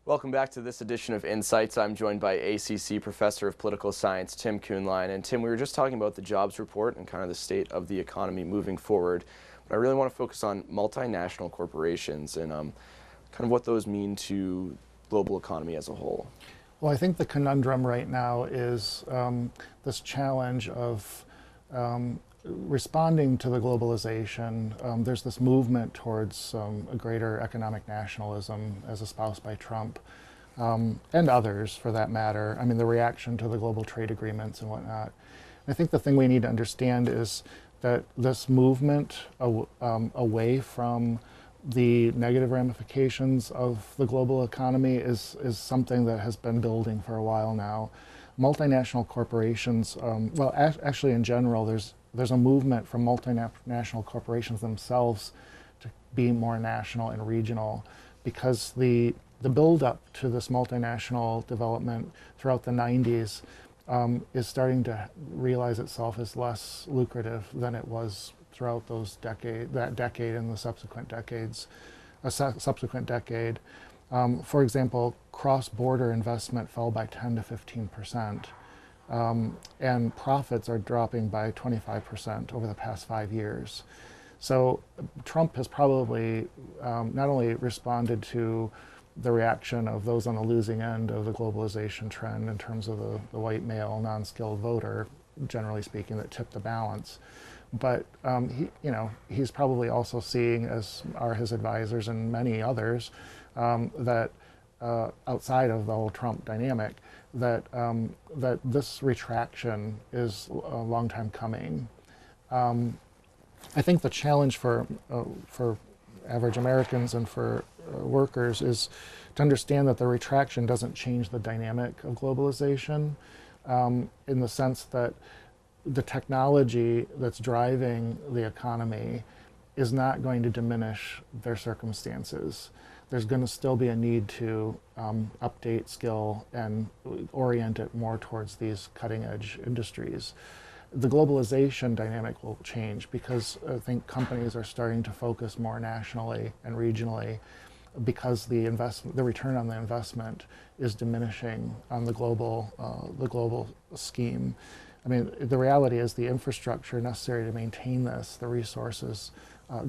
Welcome back to this edition of Insights. I'm joined by ACC Professor of Political Science, Tim Kuhnlein. And Tim, we were just talking about the jobs report and kind of the state of the economy moving forward. But I really want to focus on multinational corporations and kind of what those mean to global economy as a whole. Well, I think the conundrum right now is this challenge of responding to the globalization. There's this movement towards a greater economic nationalism as espoused by Trump and others for that matter. I mean, the reaction to the global trade agreements and whatnot. I think the thing we need to understand is that this movement away from the negative ramifications of the global economy is something that has been building for a while now. Multinational corporations, actually in general, there's a movement from multinational corporations themselves to be more national and regional, because the build-up to this multinational development throughout the 90s is starting to realize itself as less lucrative than it was throughout that decade and the subsequent decades, subsequent decade. For example, cross-border investment fell by 10 to 15%, and profits are dropping by 25% over the past 5 years. So Trump has probably not only responded to the reaction of those on the losing end of the globalization trend in terms of the white male non-skilled voter, generally speaking, that tipped the balance, but he's probably also seeing, as are his advisors and many others, that outside of the whole Trump dynamic, that this retraction is a long time coming. I think the challenge for average Americans and for workers is to understand that the retraction doesn't change the dynamic of globalization, in the sense that the technology that's driving the economy is not going to diminish their circumstances. There's going to still be a need to update skill and orient it more towards these cutting-edge industries. The globalization dynamic will change because I think companies are starting to focus more nationally and regionally, because the return on the investment is diminishing on the global scheme. I mean, the reality is the infrastructure necessary to maintain this, the resources, the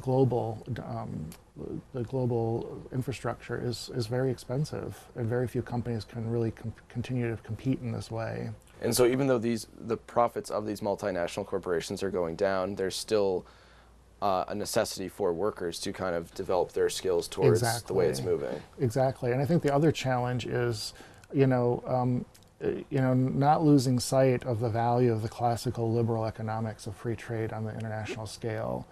global infrastructure is very expensive, and very few companies can really continue to compete in this way. And so even though the profits of these multinational corporations are going down, there's still a necessity for workers to kind of develop their skills towards the way it's moving. Exactly. And I think the other challenge is, not losing sight of the value of the classical liberal economics of free trade on the international scale,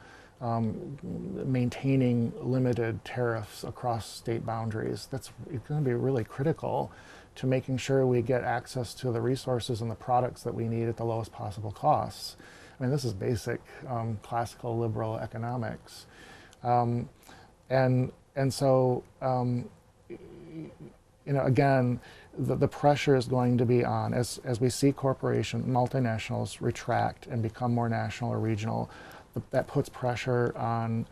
maintaining limited tariffs across state boundaries. It's going to be really critical to making sure we get access to the resources and the products that we need at the lowest possible costs. I mean, this is basic classical liberal economics. And so, again, the pressure is going to be on, as we see multinationals retract and become more national or regional, that puts pressure on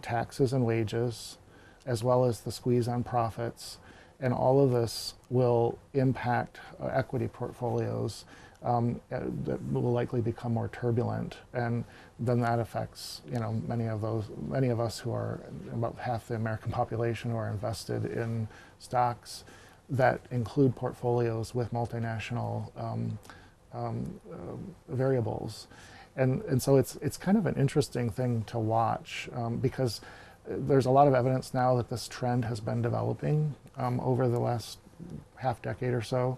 taxes and wages, as well as the squeeze on profits. And all of this will impact equity portfolios that will likely become more turbulent. And then that affects, many of us who are about half the American population who are invested in stocks that include portfolios with multinational variables. And so it's kind of an interesting thing to watch, because there's a lot of evidence now that this trend has been developing over the last half decade or so,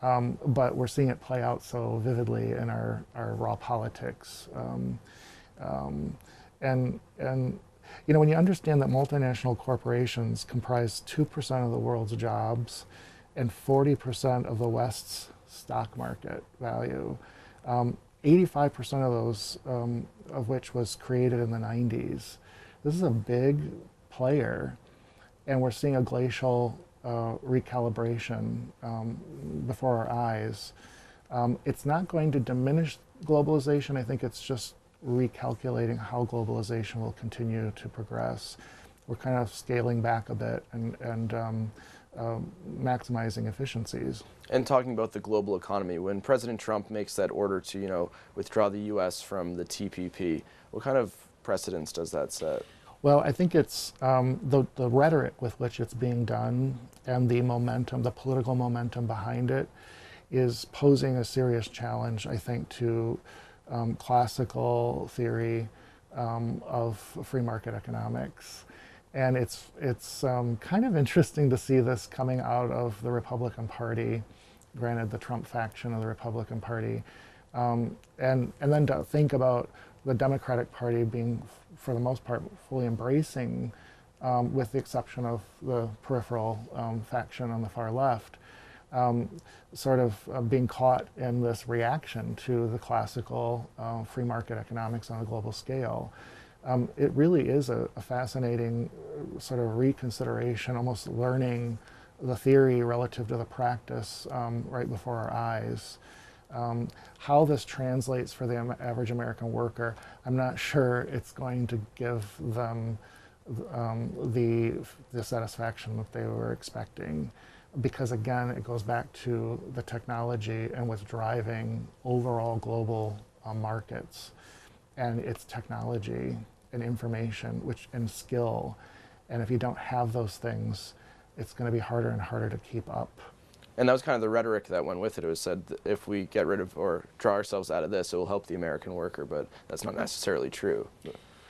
but we're seeing it play out so vividly in our raw politics. And when you understand that multinational corporations comprise 2% of the world's jobs and 40% of the West's stock market value, 85% of those of which was created in the 90s. This is a big player, and we're seeing a glacial recalibration before our eyes. It's not going to diminish globalization. I think it's just recalculating how globalization will continue to progress. We're kind of scaling back a bit and maximizing efficiencies. And talking about the global economy, when President Trump makes that order to, withdraw the U.S. from the TPP, what kind of precedents does that set? Well, I think it's the rhetoric with which it's being done and the momentum, the political momentum behind it, is posing a serious challenge, I think, to classical theory of free market economics. And it's kind of interesting to see this coming out of the Republican Party, granted the Trump faction of the Republican Party, and then to think about the Democratic Party being, for the most part, fully embracing, with the exception of the peripheral faction on the far left, sort of being caught in this reaction to the classical free market economics on a global scale. It really is a fascinating sort of reconsideration, almost learning the theory relative to the practice right before our eyes. How this translates for the average American worker, I'm not sure it's going to give them the satisfaction that they were expecting, because again, it goes back to the technology and what's driving overall global markets, and it's technology and information and skill, and if you don't have those things, it's going to be harder and harder to keep up. And that was kind of the rhetoric that went with it. It was said that if we get rid of or draw ourselves out of this, it will help the American worker, but that's not necessarily true.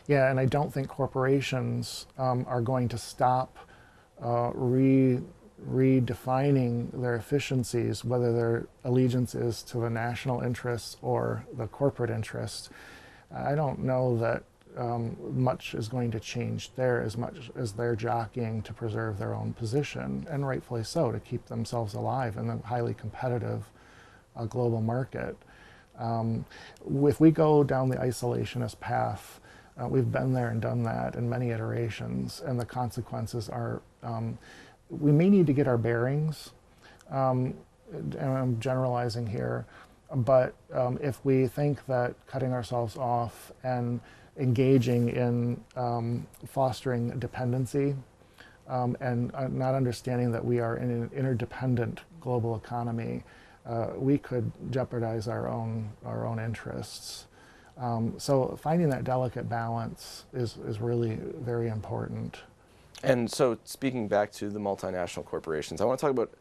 Yeah, and I don't think corporations are going to stop redefining their efficiencies, whether their allegiance is to the national interests or the corporate interests. I don't know that much is going to change there, as much as they're jockeying to preserve their own position, and rightfully so, to keep themselves alive in the highly competitive global market. If we go down the isolationist path, we've been there and done that in many iterations, and the consequences are we may need to get our bearings, and I'm generalizing here, but if we think that cutting ourselves off and engaging in fostering dependency and not understanding that we are in an interdependent global economy, we could jeopardize our own interests. So finding that delicate balance is really very important. And so speaking back to the multinational corporations, I want to talk about,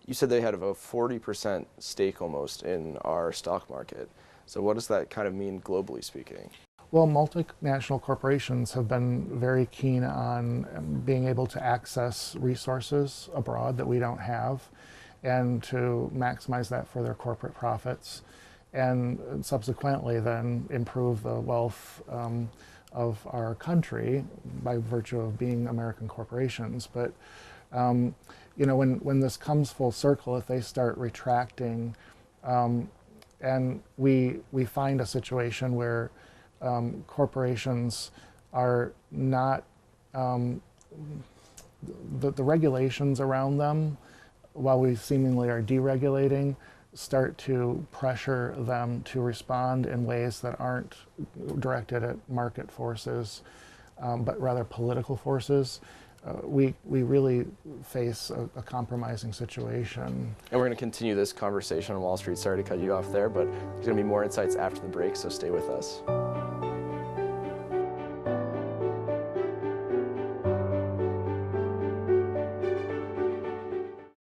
you said they had about 40% stake almost in our stock market. So what does that kind of mean globally speaking? Well, multinational corporations have been very keen on being able to access resources abroad that we don't have, and to maximize that for their corporate profits, and subsequently then improve the wealth of our country by virtue of being American corporations. But when this comes full circle, if they start retracting, and we find a situation where corporations are not, the regulations around them, while we seemingly are deregulating, start to pressure them to respond in ways that aren't directed at market forces, but rather political forces. We really face a compromising situation. And we're going to continue this conversation on Wall Street. Sorry to cut you off there, but there's going to be more insights after the break, so stay with us.